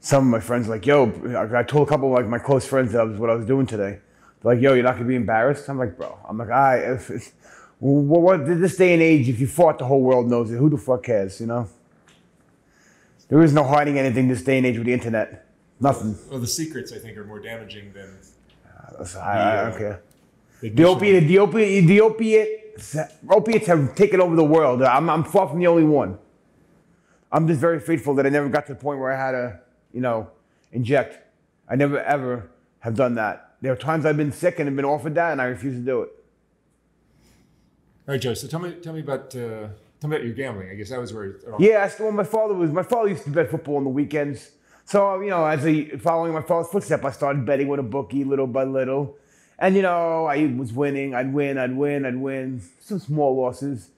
some of my friends like, yo, I told a couple of like my close friends that was what I was doing today. They're like, yo, you're not gonna be embarrassed? I'm like, bro. I'm like, what this day and age, if you fought, the whole world knows it. Who the fuck cares, you know? There is no hiding anything this day and age with the internet. Nothing. Well, the secrets, I think, are more damaging than... I don't care. Opiates have taken over the world. I'm far from the only one. I'm just very faithful that I never got to the point where I had to, you know, inject. I never, ever have done that. There are times I've been sick and have been offered that, and I refuse to do it. All right, Joe. So tell me about your gambling. I guess that was where. Yeah, that's the one. My father used to bet football on the weekends. So you know, following my father's footsteps, I started betting with a bookie little by little, and you know, I was winning. I'd win. Some small losses.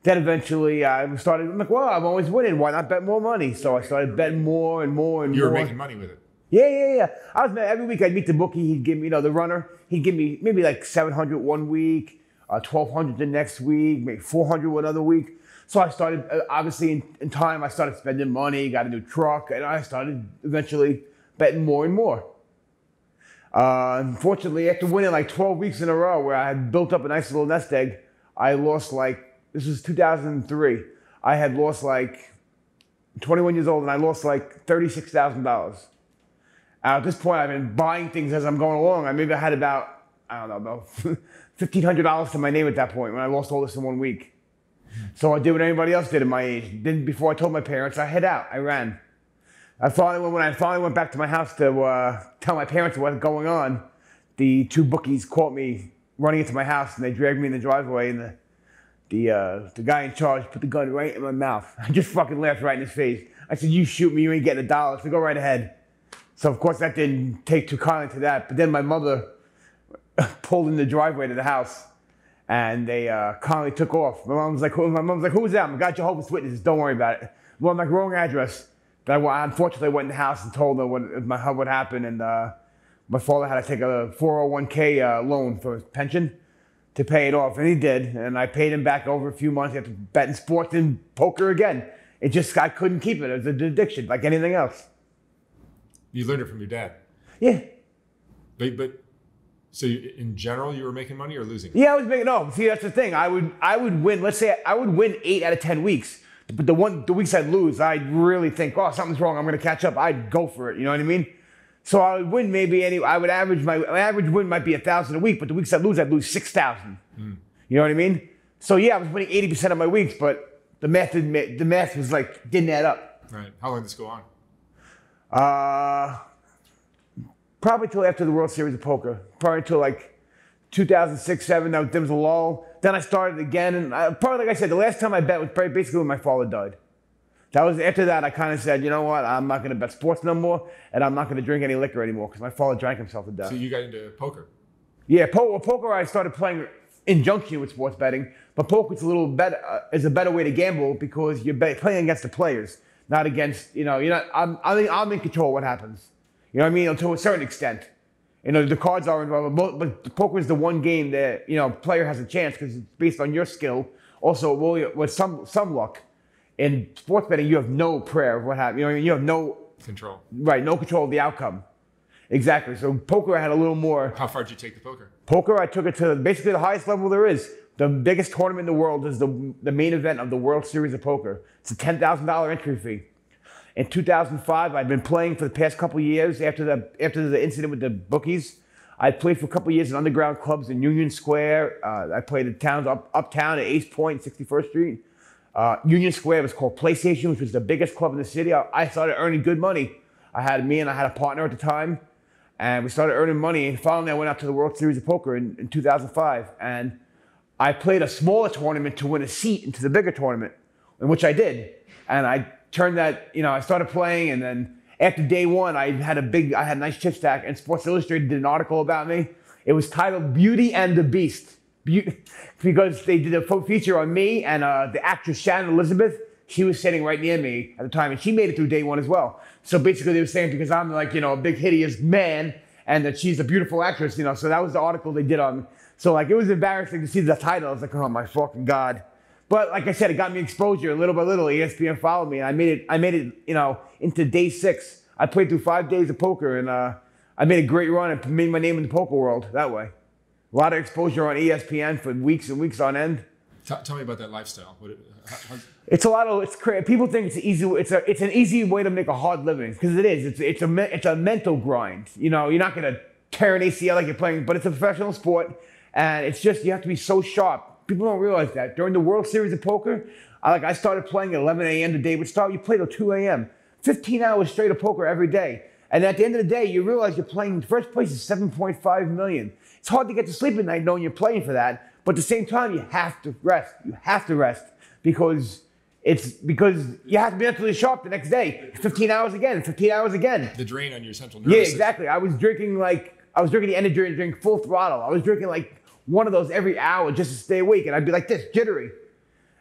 Then eventually, I'm like, well, I'm always winning. Why not bet more money? So I started betting more and more and more. You were making money with it. Yeah. Every week I'd meet the bookie. He'd give me, you know, the runner. He'd give me maybe like 700 one week. 1,200 the next week, maybe 400 one other week. So I started, obviously in time, I started spending money, got a new truck, and I started eventually betting more and more. Unfortunately, after winning like 12 weeks in a row where I had built up a nice little nest egg, I lost this was 2003. I had lost 21 years old and I lost $36,000. At this point, I've been buying things as I'm going along. I had about $1,500 to my name at that point when I lost all this in 1 week. So I did what anybody else did at my age. Then before I told my parents, I hid out. I ran. When I finally went back to my house to tell my parents what was going on, the two bookies caught me running into my house and they dragged me in the driveway and the guy in charge put the gun right in my mouth. I just fucking laughed right in his face. I said, you shoot me, you ain't getting $1. So go right ahead. So of course that didn't take too kindly to that. But then my mother pulled in the driveway to the house, and they kindly took off. My mom's like, who's that? I got Jehovah's Witnesses. Don't worry about it. Well, I'm like, wrong address. But I unfortunately went in the house and told her what happened, and my father had to take a 401k loan for his pension to pay it off, and he did. And I paid him back over a few months after betting sports and poker again. I couldn't keep it. It was an addiction, like anything else. You learned it from your dad. Yeah. But so in general, you were making money or losing? Yeah, I was making. No, see, that's the thing. I would win. Let's say I would win 8 out of 10 weeks. But the weeks I'd lose, I'd really think, oh, something's wrong. I'm going to catch up. I'd go for it. You know what I mean? So I would win I would average my average win might be 1,000 a week, but the weeks I'd lose 6,000. You know what I mean? So yeah, I was winning 80% of my weeks, but the math was didn't add up. Right. How long did this go on? Probably till after the World Series of Poker. Probably till 2006, 2007. There was a lull. Then I started again, and probably like I said, the last time I bet was basically when my father died. That was after that. I kind of said, you know what? I'm not going to bet sports no more, and I'm not going to drink any liquor anymore because my father drank himself to death. So you got into poker? Yeah, poker. I started playing in conjunction with sports betting, but poker is a little better. Is a better way to gamble because you're playing against the players, not against I'm in control of what happens. You know what I mean? To a certain extent. You know, the cards are involved, but poker is the one game that, player has a chance because it's based on your skill. Also, with some luck. In sports betting, you have no prayer of what happens. You have no control. Right, no control of the outcome. Exactly. So poker, I had a little more. How far did you take the poker? Poker, I took it to basically the highest level there is. The biggest tournament in the world is the main event of the World Series of Poker. It's a $10,000 entry fee. In 2005, I'd been playing for the past couple of years after the incident with the bookies. I played for a couple of years in underground clubs in Union Square. I played in towns uptown at Ace Point, 61st Street. Union Square was called PlayStation, which was the biggest club in the city. I started earning good money. I had a partner at the time, and we started earning money. And finally, I went out to the World Series of Poker in 2005, and I played a smaller tournament to win a seat into the bigger tournament, in which I did. And I turned that, I started playing, and then after day one, I had a nice chip stack, and Sports Illustrated did an article about me. It was titled "Beauty and the Beast," because they did a feature on me and the actress Shannon Elizabeth. She was sitting right near me at the time, and she made it through day one as well. So basically, they were saying because I'm a big hideous man, and that she's a beautiful actress, So that was the article they did on me. So it was embarrassing to see the title. I was like, oh my fucking God. But like I said, it got me exposure little by little. ESPN followed me, and I made it, into day 6. I played through 5 days of poker, and I made a great run and made my name in the poker world that way. A lot of exposure on ESPN for weeks and weeks on end. Tell me about that lifestyle. It's a lot of it's crazy. People think it's easy. It's an easy way to make a hard living because it is. It's a mental grind. You know, you're not gonna tear an ACL like you're playing, but it's a professional sport, and it's just you have to be so sharp. People don't realize that during the World Series of Poker, I started playing at 11 a.m. The day would start. You play till 2 a.m. 15 hours straight of poker every day, and at the end of the day, you realize you're playing. First place is 7.5 million. It's hard to get to sleep at night knowing you're playing for that, but at the same time, you have to rest. You have to rest because you have to be mentally sharp the next day. 15 hours again, 15 hours again. The drain on your central nervous system. Yeah, exactly. I was drinking the energy drink full throttle. I was drinking like one of those every hour just to stay awake, and I'd be like this, jittery.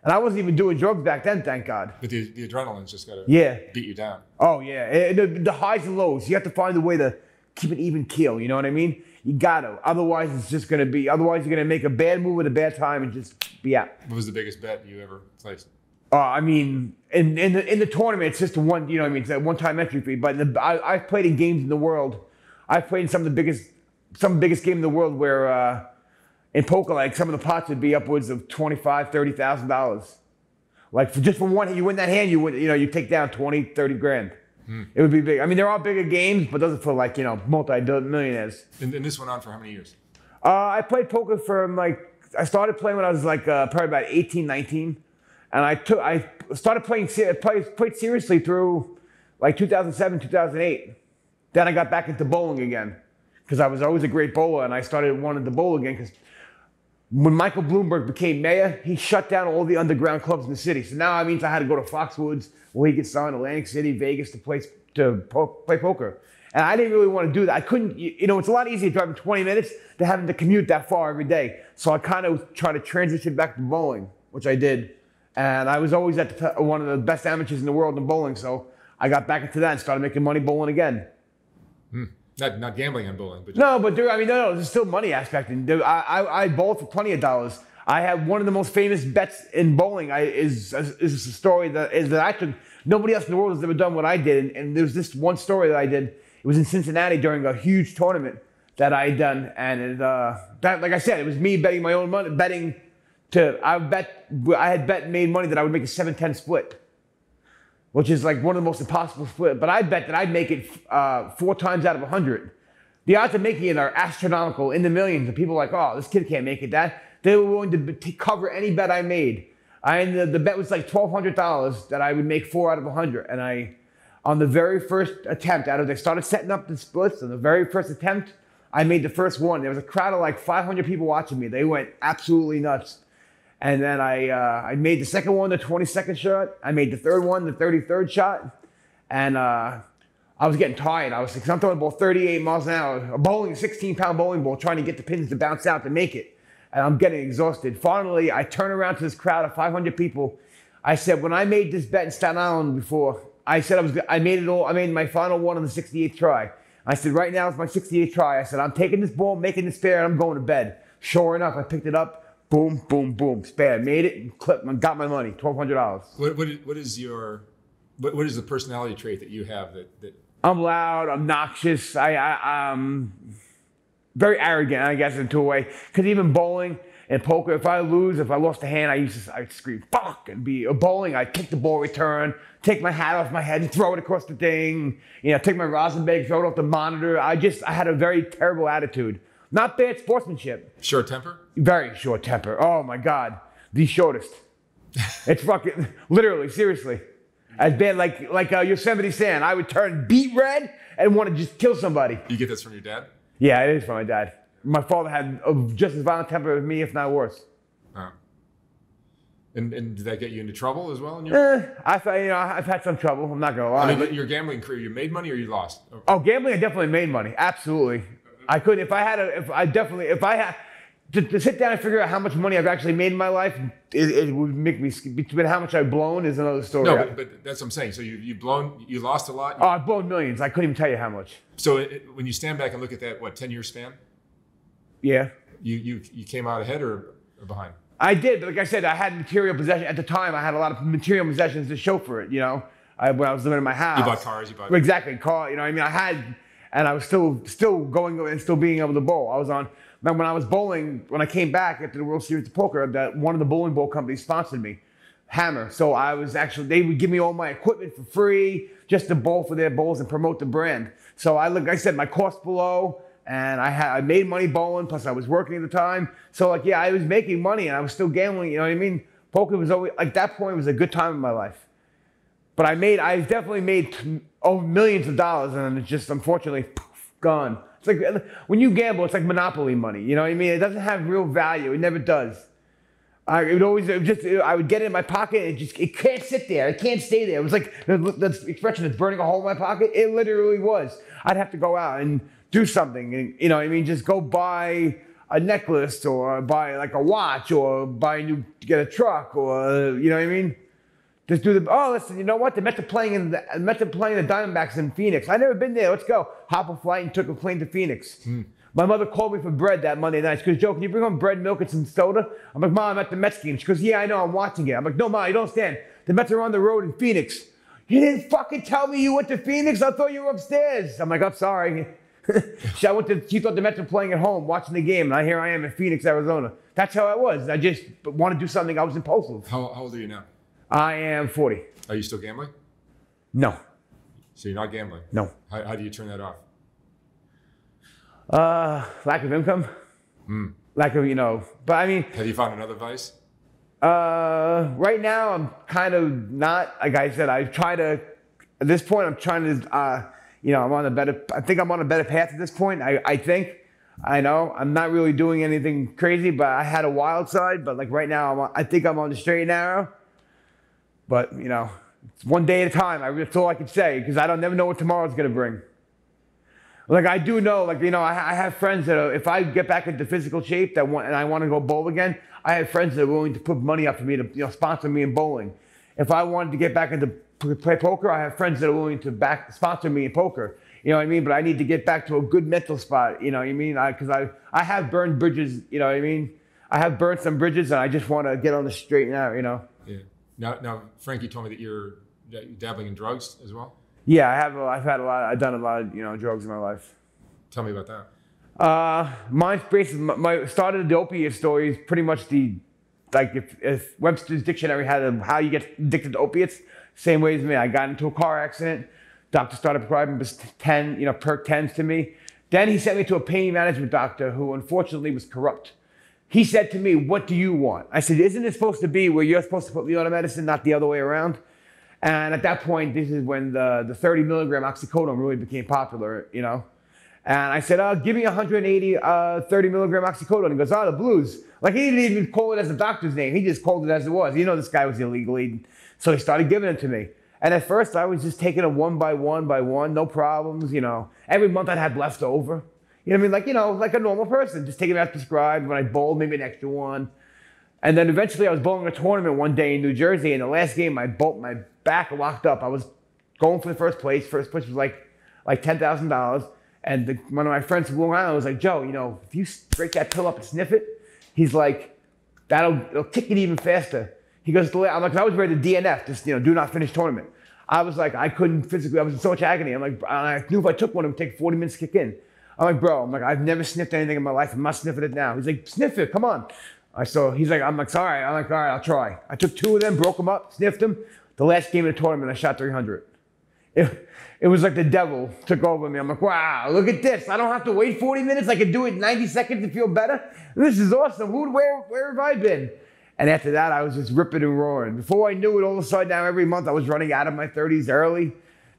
And I wasn't even doing drugs back then, thank God. But the adrenaline's just got to beat you down. Oh, yeah. The highs and lows. You have to find a way to keep an even keel, you know what I mean? You got to. Otherwise, you're going to make a bad move at a bad time and just be out. What was the biggest bet you ever placed? I mean, in the tournament, it's just a one, you know what I mean? It's a one-time entry fee. But I've played in games in the world. I've played in some of the biggest games in the world where in poker, like some of the pots would be upwards of $25,000, $30,000. Like just for one, you win that hand, you take down 20, 30 grand. It would be big. I mean, there are bigger games, but those are for like, multi-millionaires. And this went on for how many years? I played poker I started playing when I was like probably about 18, 19. And I started played seriously through like 2007, 2008. Then I got back into bowling again because I was always a great bowler, and I started wanting to bowl again because when Michael Bloomberg became mayor, he shut down all the underground clubs in the city. So now it means I had to go to Foxwoods, Williamson, Atlantic City, Vegas to play poker. And I didn't really want to do that. I couldn't, it's a lot easier driving 20 minutes than having to commute that far every day. So I kind of tried to transition back to bowling, which I did. And I was always one of the best amateurs in the world in bowling. So I got back into that and started making money bowling again. Not gambling on bowling, but no, there's still money aspect. And I bowled for plenty of dollars. I have one of the most famous bets in bowling. Is a story that I took. Nobody else in the world has ever done what I did. And there's this one story that I did. It was in Cincinnati during a huge tournament that I had done, and like I said, it was me betting my own money, I had made money that I would make a 7-10 split, which is like one of the most impossible split. But I bet that I'd make it 4 times out of 100. The odds of making it are astronomical, in the millions. And people are like, oh, this kid can't make it. They were willing to cover any bet I made. The bet was like $1,200 that I would make 4 out of 100. And on the very first attempt, they started setting up the splits. On the very first attempt, I made the first one. There was a crowd of like 500 people watching me. They went absolutely nuts. And then I made the second one, the 22nd shot. I made the third one, the 33rd shot. And I was getting tired. Because I'm throwing the ball 38 miles an hour, a 16-pound bowling ball, trying to get the pins to bounce out to make it. And I'm getting exhausted. Finally, I turn around to this crowd of 500 people. I said, when I made this bet in Staten Island before, I said I made it all. I made my final one on the 68th try. I said, right now it's my 68th try. I said, I'm taking this ball, making this spare, and I'm going to bed. Sure enough, I picked it up. Boom, boom, boom. Spare. Made it and clipped and got my money. $1,200. What is the personality trait that you have that I'm loud, obnoxious. I'm very arrogant, I guess, in a way. Because even bowling and poker, if I lost a hand, I'd scream, fuck, and be bowling. I'd kick the ball return, take my hat off my head and throw it across the thing. Take my Rosenberg, throw it off the monitor. I had a very terrible attitude. Not bad sportsmanship. Short temper? Very short temper. Oh my God. The shortest. It's fucking, literally, seriously. As bad like Yosemite Sam. I would turn beet red and want to just kill somebody. You get this from your dad? Yeah, it is from my dad. My father had just as violent temper as me, if not worse. Oh. And did that get you into trouble as well? I've had some trouble. I'm not gonna lie. I mean, your gambling career, you made money or you lost? Oh, gambling, I definitely made money. Absolutely. I couldn't. If I had to sit down and figure out how much money I've actually made in my life, it would make me. Between how much I've blown is another story. No, but that's what I'm saying. So you lost a lot. Oh, I've blown millions. I couldn't even tell you how much. So when you stand back and look at that, 10-year span? Yeah. You came out ahead or behind? I did, but like I said, I had material possession at the time. I had a lot of material possessions to show for it. when I was living in my house. You bought cars, Exactly, car. You know what I mean? I had, and I was still going and still being able to bowl. I was on, when I was bowling, when I came back after the World Series of Poker, that one of the bowling ball companies sponsored me, Hammer. So I was actually, they would give me all my equipment for free just to bowl for their bowls and promote the brand. So like I said, my cost below, and I made money bowling, plus I was working at the time. So like, yeah, I was making money and I was still gambling, you know what I mean? Poker was always, like that point was a good time in my life. But I definitely made millions of dollars, and it's just unfortunately, poof, gone. It's like, when you gamble, it's like Monopoly money, you know what I mean? It doesn't have real value, it never does. I would get it in my pocket, it can't sit there, it can't stay there. It was like, the expression, it's burning a hole in my pocket, it literally was. I'd have to go out and do something, and, you know what I mean, just go buy a necklace, or buy like a watch, or get a truck, or, you know what I mean? Just do listen, you know what? The Mets are playing the Diamondbacks in Phoenix. I've never been there, let's go. Hop a flight and took a plane to Phoenix. My mother called me for bread that Monday night. She goes, Joe, can you bring home bread, milk, and some soda? I'm like, Mom, I'm at the Mets game. She goes, yeah, I know, I'm watching it. I'm like, no, Mom, you don't understand. The Mets are on the road in Phoenix. You didn't fucking tell me you went to Phoenix? I thought you were upstairs. I'm like, I'm sorry. She thought the Mets were playing at home, watching the game, and here I am in Phoenix, Arizona. That's how I was. I just want to do something. I was impulsive. How old are you now? I am 40. Are you still gambling? No. So you're not gambling? No. How do you turn that off? Lack of income. Lack of, but I mean. Have you found another vice? Right now I'm kind of not, like I said, at this point I'm trying to, I think I'm on a better path at this point. I know, I'm not really doing anything crazy, but I had a wild side, but like right now I think I'm on the straight and narrow. But, it's one day at a time. That's all I can say, because I never know what tomorrow's going to bring. Like, I do know, I have friends that if I get back into physical shape and I want to go bowl again, I have friends that are willing to put money up for me to, sponsor me in bowling. If I wanted to get back into play poker, I have friends that are willing to sponsor me in poker. You know what I mean? But I need to get back to a good mental spot, you know what I mean? Because I have burned bridges, you know what I mean? I have burned some bridges, and I just want to get on the straight and narrow, Yeah. Now, Frankie told me that you're dabbling in drugs as well. Yeah, I've done a lot of, drugs in my life. Tell me about that. Mine's basically, started the opiate story is pretty much if Webster's dictionary had how you get addicted to opiates, same way as me. I got into a car accident. Doctor started prescribing perk 10s to me. Then he sent me to a pain management doctor who unfortunately was corrupt. He said to me, what do you want? I said, isn't it supposed to be where you're supposed to put me on a medicine, not the other way around? And at that point, this is when the 30 milligram oxycodone really became popular, And I said, give me 180, 30 milligram oxycodone. He goes, the blues. Like, he didn't even call it as a doctor's name. He just called it as it was. This guy was illegally. So he started giving it to me. And at first, I was just taking it one by one, no problems, Every month I'd have left over. You know what I mean? Like a normal person, just taking it as prescribed. When I bowled, maybe an extra one. And then eventually I was bowling a tournament one day in New Jersey. And the last game, my back locked up. I was going for the first place. First place was like $10,000. And one of my friends from Long Island was like, Joe, if you break that pill up and sniff it, he's like, it'll kick it even faster. He goes, I'm like, I was ready to DNF, just, do not finish tournament. I was like, I couldn't physically, I was in so much agony. I'm like, I knew if I took one, it would take 40 minutes to kick in. I'm like, bro, I've never sniffed anything in my life. I'm not sniffing it now. He's like, sniff it, come on. He's like, I'm like, sorry. I'm like, all right, I'll try. I took 2 of them, broke them up, sniffed them. The last game of the tournament, I shot 300. It was like the devil took over me. I'm like, wow, look at this. I don't have to wait 40 minutes. I can do it in 90 seconds to feel better. This is awesome. Where have I been? And after that, I was just ripping and roaring. Before I knew it, all of a sudden, now every month I was running out of my 30s early.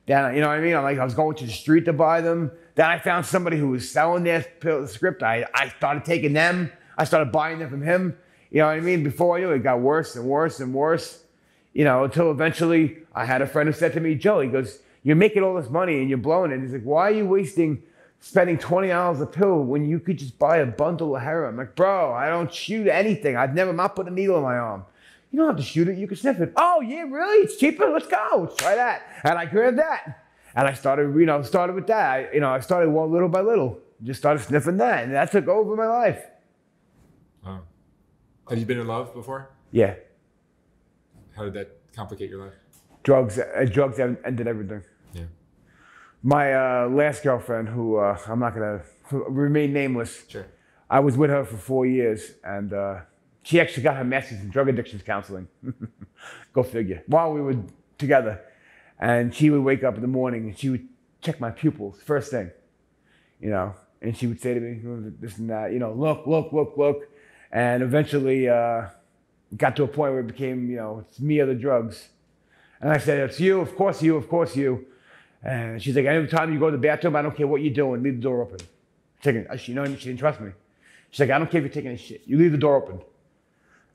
Then, you know what I mean? I was going to the street to buy them. Then I found somebody who was selling their script. I started taking them. I started buying them from him. You know what I mean? Before I knew it, it got worse and worse and worse. Until eventually I had a friend who said to me, Joe, he goes, you're making all this money and you're blowing it. He's like, why are you spending $20 a pill when you could just buy a bundle of heroin? I'm like, bro, I don't shoot anything. I'm not putting a needle in my arm. You don't have to shoot it. You can sniff it. Oh, yeah, really? It's cheaper? Let's go. Let's try that. And I grabbed that. And I started with that. I started one little by little. Just started sniffing that. And that took over my life. Wow. Have you been in love before? Yeah. How did that complicate your life? Drugs ended everything. Yeah. My last girlfriend, who I'm not gonna remain nameless. Sure. I was with her for 4 years, and she actually got her master's in drug addictions counseling. Go figure. While we were together, and she would wake up in the morning and she would check my pupils first thing, you know, and she would say to me this and that, you know, look, and eventually got to a point where it became, you know, it's me or the drugs, and I said, it's you, of course you. And she's like, every time you go to the bathroom, I don't care what you're doing, leave the door open. She didn't trust me. She's like, I don't care if you're taking a shit, you leave the door open.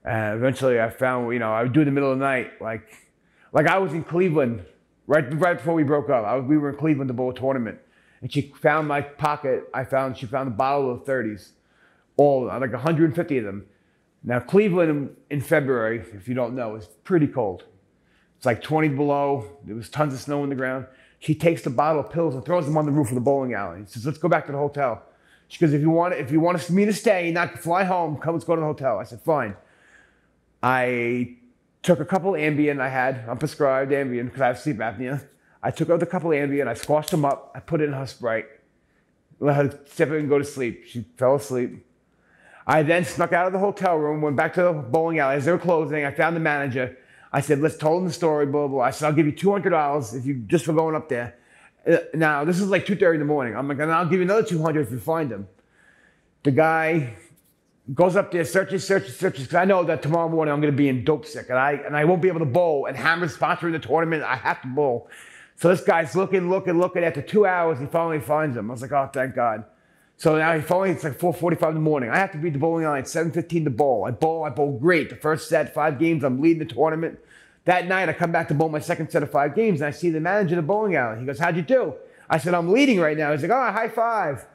And eventually I found, you know, I would do it in the middle of the night, like I was in Cleveland, right before we broke up. We were in Cleveland to bowl a tournament, and she found my pocket. She found a bottle of 30s, all like 150 of them. Now Cleveland in February, if you don't know, is pretty cold. It's like 20 below. There was tons of snow on the ground. She takes the bottle of pills and throws them on the roof of the bowling alley. She says, "Let's go back to the hotel." She goes, if you want me to stay, not fly home, let's go to the hotel. I said, fine. I took a couple Ambien I'm prescribed Ambien because I have sleep apnea. I took out a couple Ambien, I squashed them up, I put it in her Sprite, let her sip it and go to sleep. She fell asleep. I then snuck out of the hotel room, went back to the bowling alley. As they were closing, I found the manager. I said, let's tell him the story, blah, blah. I said, I'll give you $200 if you just for going up there. Now, this is like 2:30 in the morning. I'm like, and I'll give you another $200 if you find him. The guy goes up there, searches, because I know that tomorrow morning I'm going to be in dope sick, and I won't be able to bowl, and Hammer's sponsoring the tournament. I have to bowl. So this guy's looking. After 2 hours, he finally finds him. I was like, oh, thank God. So now it's like 4:45 in the morning. I have to be at the bowling alley at 7:15 to bowl. I bowl great. The first set, 5 games, I'm leading the tournament. That night, I come back to bowl my second set of 5 games, and I see the manager of the bowling alley. He goes, how'd you do? I said, I'm leading right now. He's like, oh, high five.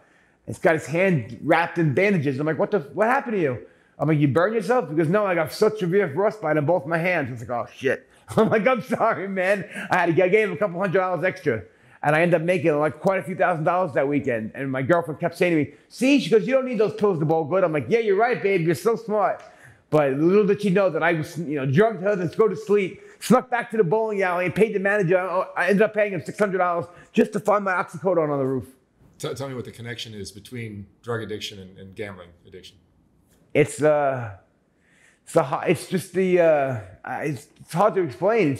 He's got his hand wrapped in bandages. I'm like, what happened to you? I'm like, you burned yourself? He goes, no, I got such severe frostbite on both my hands. I was like, oh, shit. I'm like, I'm sorry, man. I gave him a couple $100 extra. And I ended up making like quite a few $1,000s that weekend. And my girlfriend kept saying to me, see, she goes, you don't need those pills to bowl good. I'm like, yeah, you're right, babe. You're so smart. But little did she know that I was, drugged her to go to sleep, snuck back to the bowling alley and paid the manager. I ended up paying him $600 just to find my oxycodone on the roof. Tell me what the connection is between drug addiction and gambling addiction. It's hard to explain.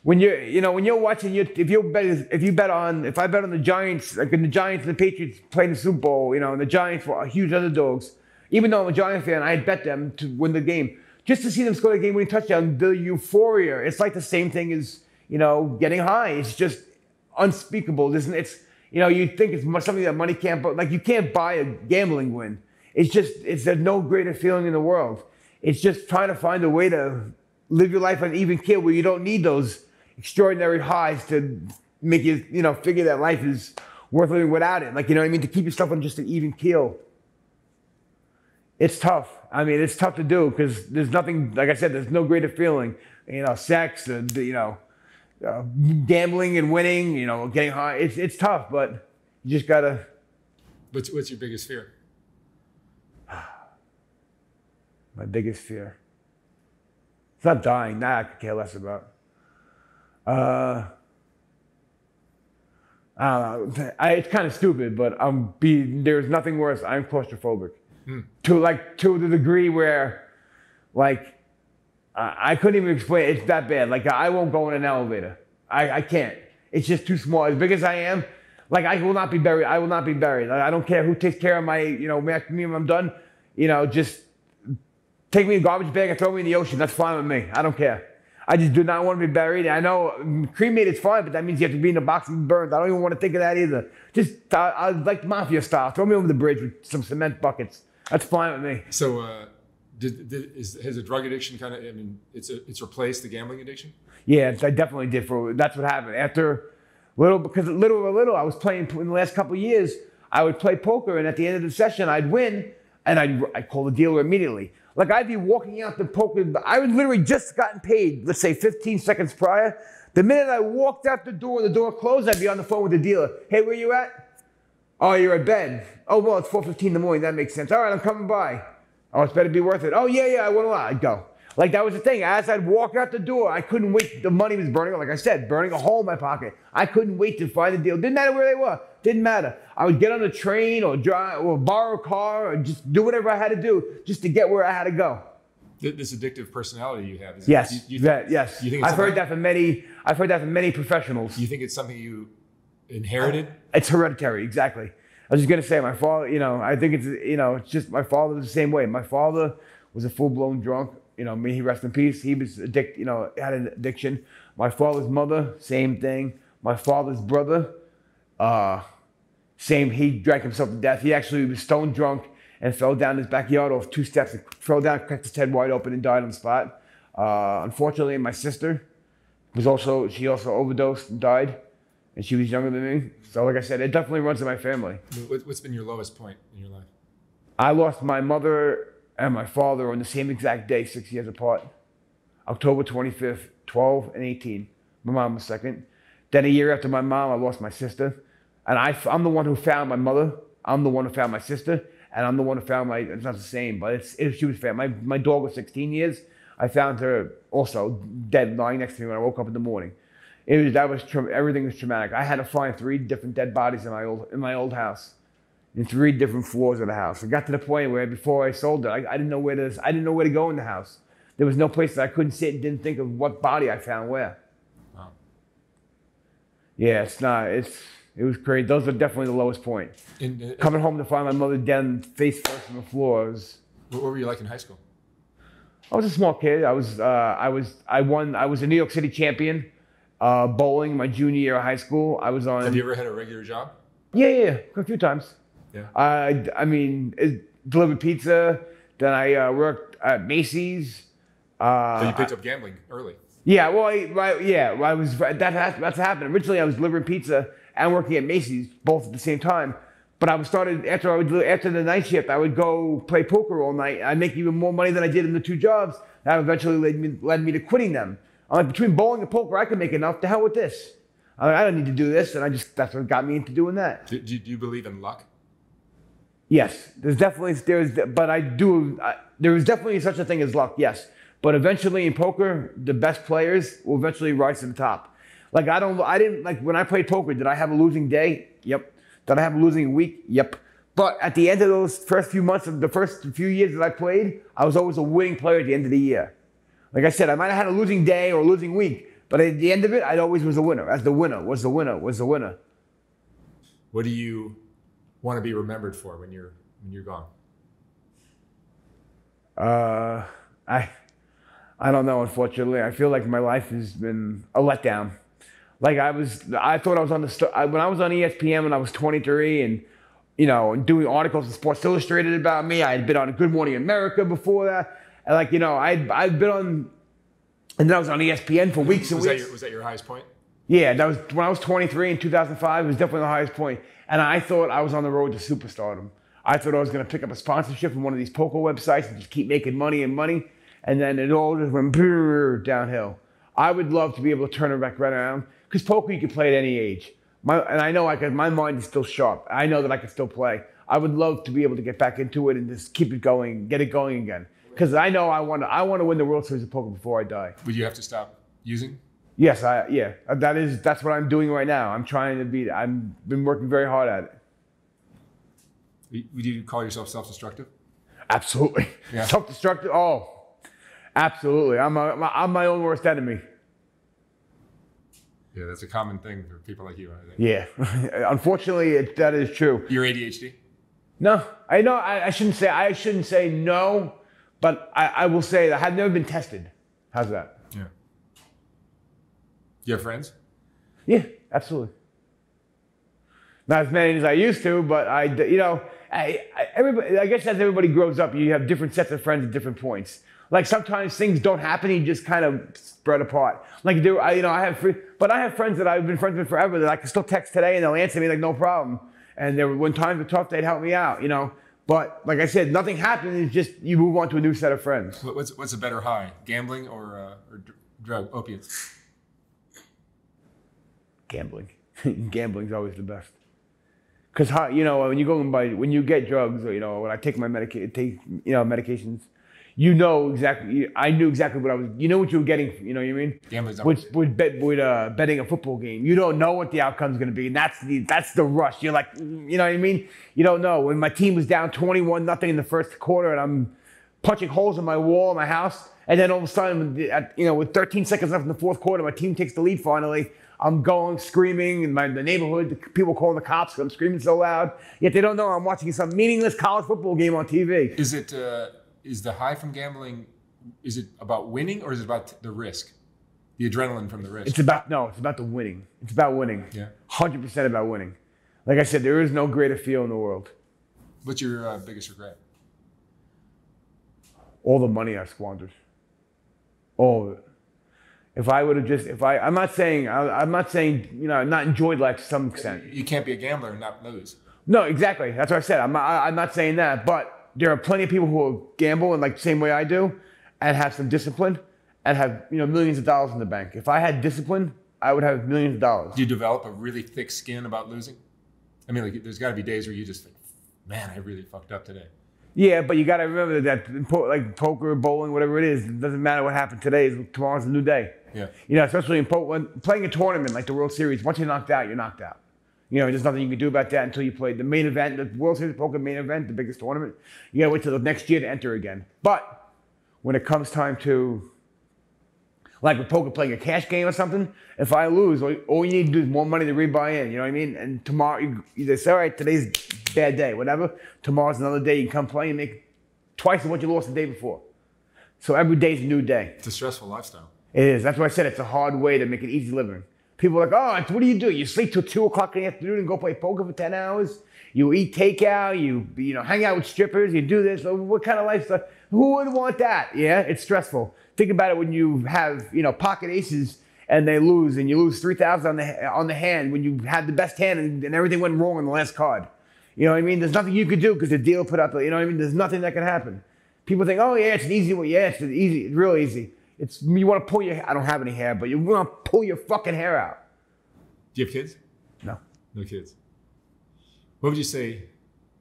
When you're watching, if I bet on the Giants, like when the Giants and the Patriots playing the Super Bowl, and the Giants were huge underdogs. Even though I'm a Giant fan, I had bet them to win the game. Just to see them score the game-winning touchdown, the euphoria, it's like the same thing as, getting high. It's just unspeakable. You think it's something that money can't buy. Like, you can't buy a gambling win. There's no greater feeling in the world. It's just trying to find a way to live your life on an even keel where you don't need those extraordinary highs to make you, figure that life is worth living without it. Like, to keep yourself on just an even keel. It's tough. It's tough to do because there's nothing, like I said, there's no greater feeling. Sex, gambling and winning, getting high. It's tough, but you just gotta. What's your biggest fear? My biggest fear. It's not dying. That I could care less about. I don't know. It's kind of stupid, but there's nothing worse. I'm claustrophobic. To the degree where, I couldn't even explain it. It's that bad. I won't go in an elevator. I can't. It's just too small. As big as I am, I will not be buried. I will not be buried. I don't care who takes care of my, after me when I'm done. Just take me in a garbage bag and throw me in the ocean. That's fine with me. I don't care. I just do not want to be buried. I know cremated is fine, but that means you have to be in a box and burned. I don't even want to think of that either. Just I like mafia style. Throw me over the bridge with some cement buckets. That's fine with me. So, has a drug addiction kind of? It's replaced the gambling addiction. Yeah, I definitely did. That's what happened after little by little. I was playing in the last couple of years. I would play poker, and at the end of the session, I'd win, and I'd call the dealer immediately. I'd be walking out the poker. I would literally just gotten paid. Let's say 15 seconds prior. The minute I walked out the door closed. I'd be on the phone with the dealer. Hey, where you at? Oh, you're at bed. Oh, well, it's 4:15 in the morning. That makes sense. All right, I'm coming by. Oh, it's better be worth it. Oh, yeah, I won a lot. I'd go. Like, that was the thing. As I'd walk out the door, I couldn't wait. The money was burning, like I said, burning a hole in my pocket. I couldn't wait to find a deal. Didn't matter where they were. Didn't matter. I would get on a train or drive or borrow a car or just do whatever I had to do just to get where I had to go. This addictive personality you have. Yes. Yes. You think I've heard that from many professionals. You think it's something you inherited? It's hereditary, exactly. I was just gonna say, my father, I think it's just my father was the same way. My father was a full-blown drunk. May he rest in peace. He was had an addiction. My father's mother, same thing. My father's brother, same. He drank himself to death. He actually was stone drunk and fell down his backyard off 2 steps, and fell down, cracked his head wide open, and died on the spot. Unfortunately, my sister she also overdosed and died, and she was younger than me. So, like I said, it definitely runs in my family. What's been your lowest point in your life? I lost my mother and my father on the same exact day, 6 years apart. October 25th, 12 and 18. My mom was second. Then a year after my mom, I lost my sister. And I'm the one who found my mother. I'm the one who found my sister. And I'm the one who found it's not the same, but she was found. My dog was 16 years. I found her also dead, lying next to me when I woke up in the morning. Everything was traumatic. I had to find 3 different dead bodies in my old house, in 3 different floors of the house. It got to the point where before I sold it, I didn't know where to go in the house. There was no place that I couldn't sit and didn't think of what body I found where. Wow. Yeah, it was crazy. Those are definitely the lowest point. Coming home to find my mother dead, face first on the floors. What were you like in high school? I was a small kid. I was a New York City champion, bowling my junior year of high school. Have you ever had a regular job? Yeah, a few times. Yeah. Delivered pizza. Then I worked at Macy's. So you picked up gambling early. Yeah, that's happened. Originally, I was delivering pizza and working at Macy's both at the same time. But after the night shift, I would go play poker all night. I'd make even more money than I did in the 2 jobs. That eventually led me to quitting them. I'm like, between bowling and poker, I could make enough. To hell with this. I don't need to do this, and that's what got me into doing that. Do you believe in luck? Yes, there is definitely such a thing as luck. Yes, but eventually in poker, the best players will eventually rise to the top. Like when I played poker, did I have a losing day? Yep. Did I have a losing week? Yep. But at the end of those first few months of the first few years that I played, I was always a winning player at the end of the year. Like I said, I might have had a losing day or a losing week, but at the end of it, I always was a winner. As the winner was the winner was the winner. What do you want to be remembered for when you're gone? I don't know. Unfortunately, I feel like my life has been a letdown. Like I thought I was when I was on ESPN when I was 23, and doing articles in Sports Illustrated about me. I had been on Good Morning America before that, and I'd been on, and then I was on ESPN for weeks and weeks. Was that your highest point? Yeah, that was when I was 23 in 2005. It was definitely the highest point, and I thought I was on the road to superstardom. I thought I was going to pick up a sponsorship from one of these poker websites and just keep making money, and then it all just went downhill. I would love to be able to turn it back right around, because poker you can play at any age. I know my mind is still sharp. I know that I can still play. I would love to be able to get back into it and just keep it going, get it going again. Because I know I want to win the World Series of Poker before I die. Would you have to stop using? Yes, that's what I'm doing right now. I'm trying to beat it. I've been working very hard at it. Would you call yourself self-destructive? Absolutely. Yeah. Self-destructive? Oh, absolutely. I'm my own worst enemy. Yeah, that's a common thing for people like you, I think. Yeah. Unfortunately, that is true. You're ADHD? No. I know I shouldn't say no, but I will say that I've never been tested. How's that? Yeah. You have friends? Yeah, absolutely. Not as many as I used to, but I guess as everybody grows up, you have different sets of friends at different points. Like sometimes things don't happen, you just kind of spread apart. Like I have friends that I've been friends with forever that I can still text today and they'll answer me like no problem. And when times were tough, they'd help me out, But like I said, nothing happens. It's just you move on to a new set of friends. What's a better high, gambling or drug opiates? Gambling. Gambling's always the best. Because when you get drugs or when I take my medications, you know exactly. I knew exactly what I was. You know what you were getting. You know what I mean? Gambling's not With betting a football game, you don't know what the outcome's going to be, and that's the rush. You're like, you know what I mean? You don't know. When my team was down 21-0 in the first quarter, and I'm punching holes in my wall in my house, and then all of a sudden, with 13 seconds left in the fourth quarter, my team takes the lead finally. I'm going screaming in the neighborhood. The people calling the cops because I'm screaming so loud. Yet they don't know I'm watching some meaningless college football game on TV. Is the high from gambling? Is it about winning or is it about the risk, the adrenaline from the risk? It's about the winning. It's about winning. Yeah, 100% about winning. Like I said, there is no greater feel in the world. What's your biggest regret? All the money I squandered. All of it. I'm not saying, not enjoyed life to some extent. You can't be a gambler and not lose. No, exactly. That's what I said. I'm not saying that, but there are plenty of people who gamble in like the same way I do and have some discipline and have, millions of dollars in the bank. If I had discipline, I would have millions of dollars. Do you develop a really thick skin about losing? I mean, like, there's got to be days where you just think, man, I really fucked up today. Yeah, but you got to remember that like poker, bowling, whatever it is, it doesn't matter what happened today. Tomorrow's a new day. Yeah. Especially in poker, playing a tournament like the World Series, once you're knocked out, you're knocked out. There's nothing you can do about that until you play the main event, the World Series poker main event, the biggest tournament. You got to wait till the next year to enter again. But when it comes time to, like with poker, playing a cash game or something, if I lose, all you need to do is more money to rebuy in. You know what I mean? And tomorrow, you just say, all right, today's a bad day, whatever. Tomorrow's another day. You can come play and make twice of what you lost the day before. So every day's a new day. It's a stressful lifestyle. It is. That's why I said it's a hard way to make an easy living. People are like, oh, what do? You sleep till 2 o'clock in the afternoon and go play poker for 10 hours? You eat takeout, you hang out with strippers, you do this. What kind of lifestyle? Who would want that? Yeah, it's stressful. Think about it when you have, pocket aces and they lose and you lose 3,000 on the hand when you had the best hand and everything went wrong on the last card. You know what I mean? There's nothing you could do because the dealer put out there's nothing that can happen. People think, oh yeah, it's an easy way. Yeah, it's easy. It's real easy. You want to pull I don't have any hair, but you want to pull your fucking hair out. Do you have kids? No. No kids. What would you say,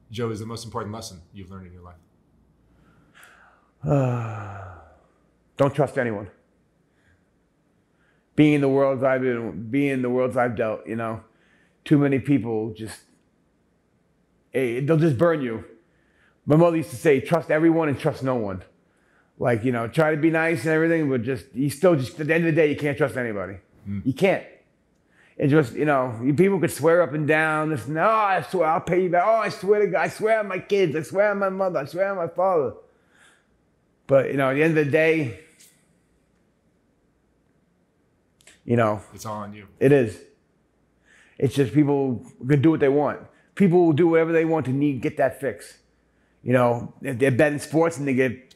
Joe, is the most important lesson you've learned in your life? Don't trust anyone. Being in the worlds I've dealt, too many people they'll just burn you. My mother used to say, trust everyone and trust no one. Like, try to be nice and everything, but you still at the end of the day, you can't trust anybody. You can't. It's just, people could swear up and down. I swear, I'll pay you back. Oh, I swear to God, I swear on my kids. I swear on my mother. I swear on my father. But, at the end of the day, it's all on you. It is. It's just people can do what they want. People will do whatever they want to get that fix. If they're betting sports and they get,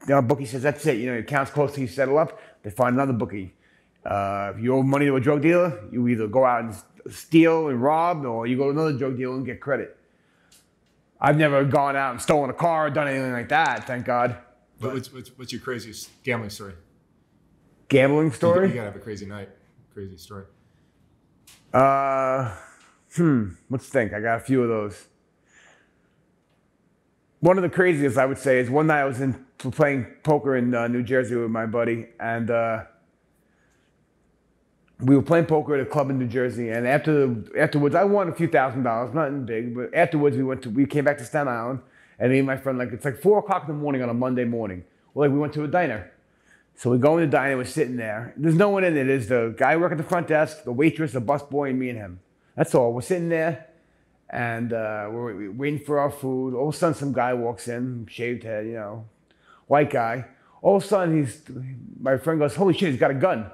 bookie says, that's it. Your account's close till you settle up. They find another bookie. If you owe money to a drug dealer, you either go out and steal and rob, or you go to another drug dealer and get credit. I've never gone out and stolen a car or done anything like that, thank God. But what's your craziest gambling story? Gambling story? You gotta have a crazy night, crazy story. Let's think. I got a few of those. One of the craziest, I would say, is one night I was playing poker in New Jersey with my buddy, and we were playing poker at a club in New Jersey, and afterwards, I won a few $1,000s, nothing big, but afterwards we came back to Staten Island, and me and my friend, it's like 4 o'clock in the morning on a Monday morning. We went to a diner. So we go in the diner, we're sitting there. There's no one in there. There's the guy working at the front desk, the waitress, the busboy, and me and him. That's all. We're sitting there, and we're waiting for our food. All of a sudden, some guy walks in, shaved head, white guy. All of a sudden, my friend goes, holy shit, he's got a gun.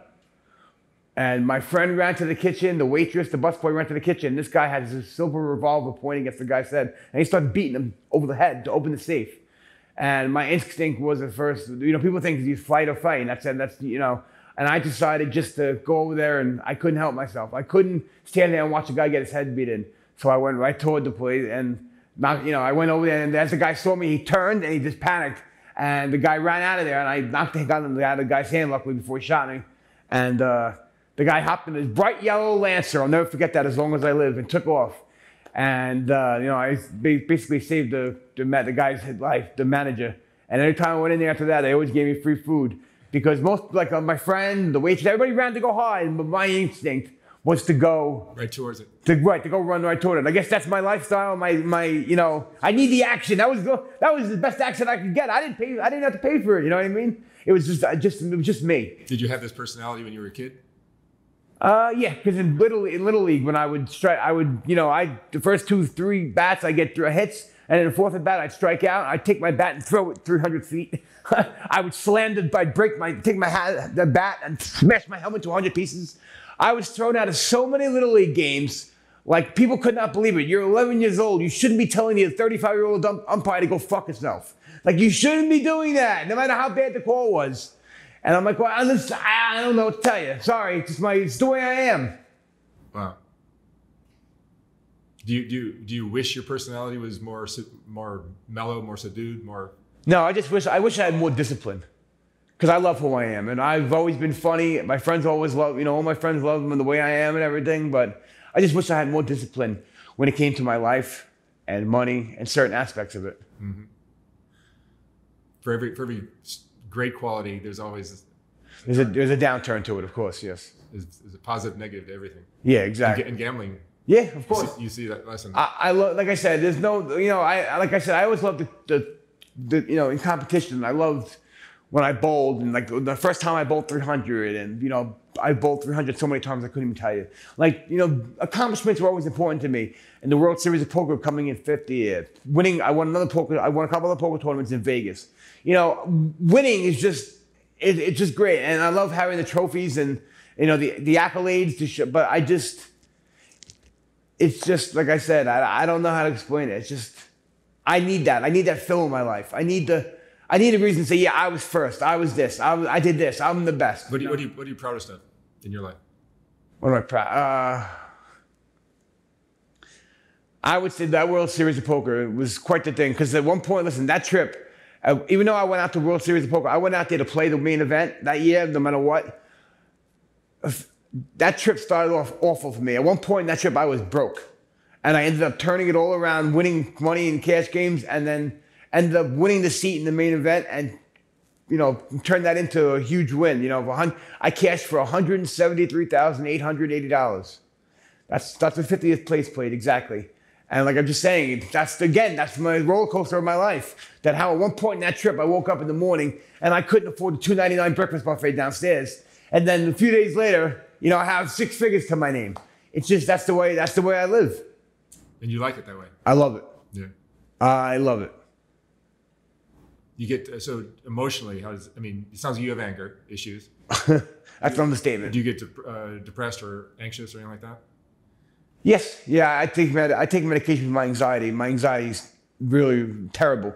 And my friend ran to the kitchen, the waitress, the busboy ran to the kitchen. This guy had his silver revolver pointing against the guy's head, and he started beating him over the head to open the safe. And my instinct was at first, people think you fight or fight, and that's and I decided just to go over there, and I couldn't help myself. I couldn't stand there and watch a guy get his head beaten. So I went right toward the place, and I went over there, and as the guy saw me, he turned and he just panicked, and the guy ran out of there, and I knocked the gun out of the guy's hand, luckily, before he shot me, and the guy hopped in his bright yellow Lancer. I'll never forget that as long as I live, and took off. And I basically saved the guy's life, the manager. And every time I went in there after that, they always gave me free food. Because most, like my friend, the waitress, everybody ran to go hide, but my instinct was to go right towards it. To go run right toward it. I guess that's my lifestyle. My I need the action. That was the best action I could get. I didn't have to pay for it. You know what I mean? It was just me. Did you have this personality when you were a kid? Yeah, because in little league, when I would strike, the first 2-3 bats I get hits, and in the fourth at bat I'd strike out. I'd take my bat and throw it 300 feet. I would take the bat and smash my helmet to 100 pieces. I was thrown out of so many little league games, like people could not believe it. You're 11 years old. You shouldn't be telling your 35-year-old umpire to go fuck himself. Like you shouldn't be doing that, no matter how bad the call was. And I'm like, well, I don't know what to tell you. Sorry, it's the way I am. Wow. Do you wish your personality was more mellow, more subdued, more? No, I wish I had more discipline. Because I love who I am, and I've always been funny. My friends always love, all my friends love me the way I am and everything, but I just wish I had more discipline when it came to my life and money and certain aspects of it. Mm-hmm. For every great quality, there's always there's a downturn to it, of course, yes. There's a positive, negative to everything. Yeah, exactly. And gambling. Yeah, of course. You see that lesson. I love, like I said, there's no, I always loved the in competition, I loved when I bowled, and like the first time I bowled 300, and I bowled 300 so many times I couldn't even tell you. Like, accomplishments were always important to me. And the World Series of Poker coming in 50th, winning, I won a couple of poker tournaments in Vegas. Winning is just, it's just great. And I love having the trophies and, the accolades to show, but it's just, like I said, I don't know how to explain it. It's just, I need that. I need that fill in my life. I need a reason to say, yeah, I was first. I was this. I did this. I'm the best. What are you proudest of in your life? What am I proud? I would say that World Series of Poker was quite the thing. Because at one point, listen, that trip, even though I went out to World Series of Poker, I went out there to play the main event that year, no matter what. That trip started off awful for me. At one point in that trip, I was broke. And I ended up turning it all around, winning money in cash games, and then ended up winning the seat in the main event and, turned that into a huge win. I cashed for $173,880. That's the 50th place played, exactly. And like I'm just saying, that's my roller coaster of my life. That how at one point in that trip, I woke up in the morning and I couldn't afford the $2.99 breakfast buffet downstairs. And then a few days later, I have 6 figures to my name. It's just, that's the way I live. And you like it that way? I love it. Yeah. I love it. You get, so emotionally, it sounds like you have anger issues. That's an understatement. Do you get depressed or anxious or anything like that? Yes. Yeah, I take medication for my anxiety. My anxiety is really terrible.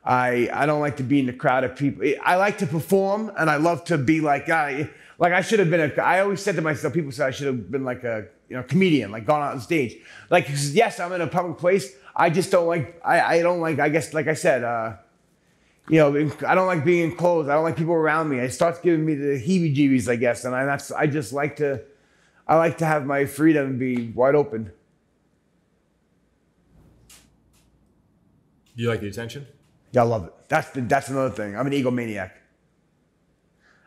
I don't like to be in the crowd of people. I like to perform, and I love to be like I should have been I always said to myself, people say I should have been like a comedian, like gone out on stage. Like, yes, I'm in a public place. I just don't like, I don't like, I guess, like I said, I don't like being enclosed. I don't like people around me. It starts giving me the heebie-jeebies, I guess. And I just like to have my freedom and be wide open. Do you like the attention? Yeah, I love it. That's another thing. I'm an egomaniac.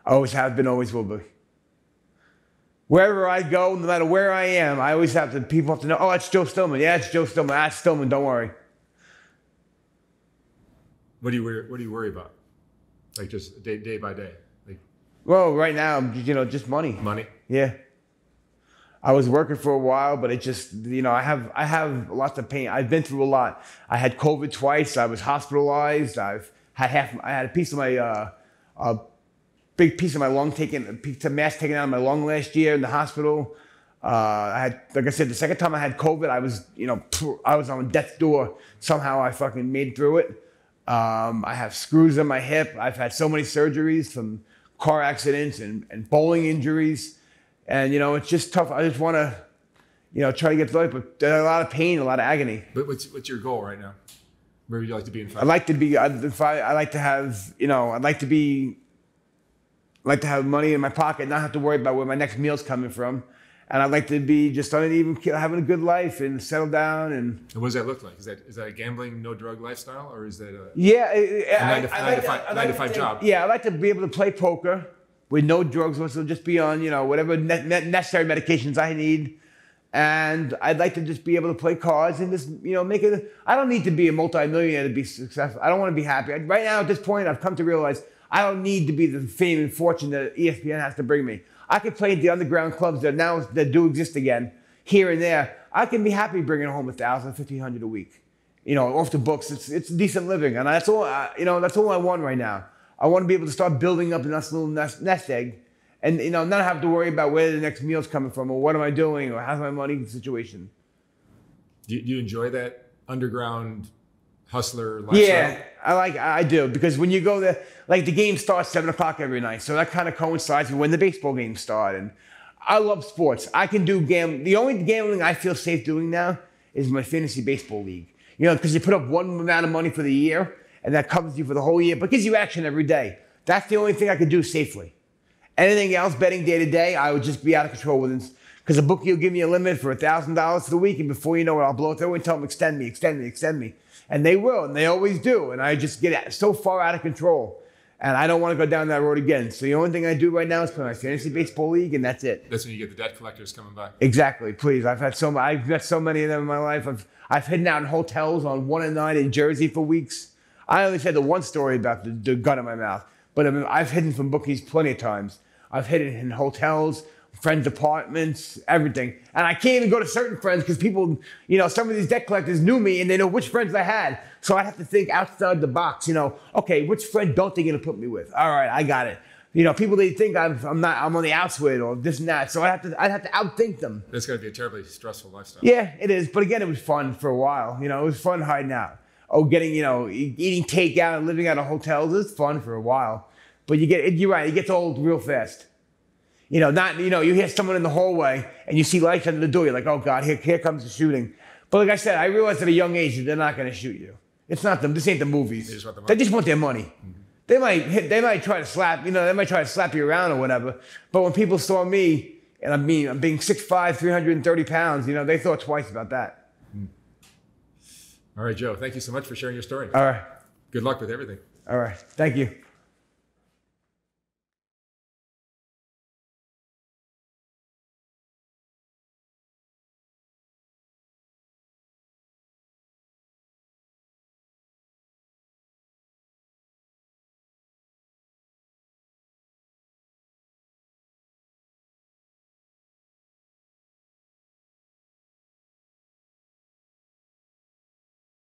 I always have been, always will be. Wherever I go, no matter where I am, I always people have to know, oh, that's Joe Stillman. Yeah, it's Joe Stillman. That's Stillman, don't worry. What do you worry about? Like just day by day? Like, well, right now, just money. Money? Yeah. I was working for a while, but it just, I have lots of pain. I've been through a lot. I had COVID twice. I was hospitalized. I had a piece of my, a big piece of my lung mass taken out of my lung last year in the hospital. Like I said, the second time I had COVID, I was on death's door. Somehow I fucking made through it. I have screws in my hip. I've had so many surgeries from car accidents and bowling injuries. And, it's just tough. I just want to, try to get through it. But there's a lot of pain, a lot of agony. But what's your goal right now? Where would you like to be in 5 years? I'd like to be, I like to have, I'd like to have money in my pocket, not have to worry about where my next meal's coming from. And I'd like to be just having a good life and settle down. And what does that look like? Is that a gambling, no drug lifestyle, or is that a yeah, nine to five job? Yeah, I'd like to be able to play poker with no drugs, so just be on, whatever necessary medications I need. And I'd like to just be able to play cards and just, make it. I don't need to be a multimillionaire to be successful. I don't want to be happy. Right now, at this point, I've come to realize I don't need to be the fame and fortune that ESPN has to bring me. I could play at the underground clubs that do exist again, here and there. I can be happy bringing home $1,000, $1,500 a week, off the books. It's decent living, and that's all. That's all I want right now. I want to be able to start building up a nice little nest egg, and not have to worry about where the next meal's coming from, or what am I doing, or how's my money situation. Do you enjoy that underground hustler lifestyle? Yeah, I do, because when you go there, like the game starts 7 o'clock every night, so that kind of coincides with when the baseball games start. And I love sports. I can do gambling. The only gambling I feel safe doing now is my fantasy baseball league. Because you put up one amount of money for the year, and that covers you for the whole year, but gives you action every day. That's the only thing I could do safely. Anything else, betting day to day, I would just be out of control with it. Because a bookie will give me a limit for $1,000 for the week, and before you know it, I'll blow it through and tell them, extend me. And they will, and they always do. And I just get so far out of control. And I don't want to go down that road again. So the only thing I do right now is play my fantasy baseball league, and that's it. That's when you get the debt collectors coming by. Exactly. Please. I've met so many of them in my life. I've hidden out in hotels on 1 and 9 in Jersey for weeks. I only said the one story about the gun in my mouth, but I've hidden from bookies plenty of times. I've hidden in hotels, friends' apartments, everything. And I can't even go to certain friends because people, some of these debt collectors knew me and they know which friends I had. So I have to think outside the box, okay, which friend don't they gonna put me with? All right, I got it. People they think I'm on the outs with or this and that. So I'd have to outthink them. That's gotta be a terribly stressful lifestyle. Yeah, it is. But again, it was fun for a while. It was fun hiding out. Eating takeout and living out of hotels is fun for a while. But you're right, it gets old real fast. You hear someone in the hallway and you see lights under the door. You're like, oh God, here comes the shooting. But like I said, I realized at a young age that they're not going to shoot you. It's not them. This ain't the movies. They just want their money. Mm-hmm. They might try to slap, they might try to slap you around or whatever. But when people saw me, and I'm being 6'5", 330 pounds, they thought twice about that. Mm. All right, Joe. Thank you so much for sharing your story. All right. Good luck with everything. All right. Thank you.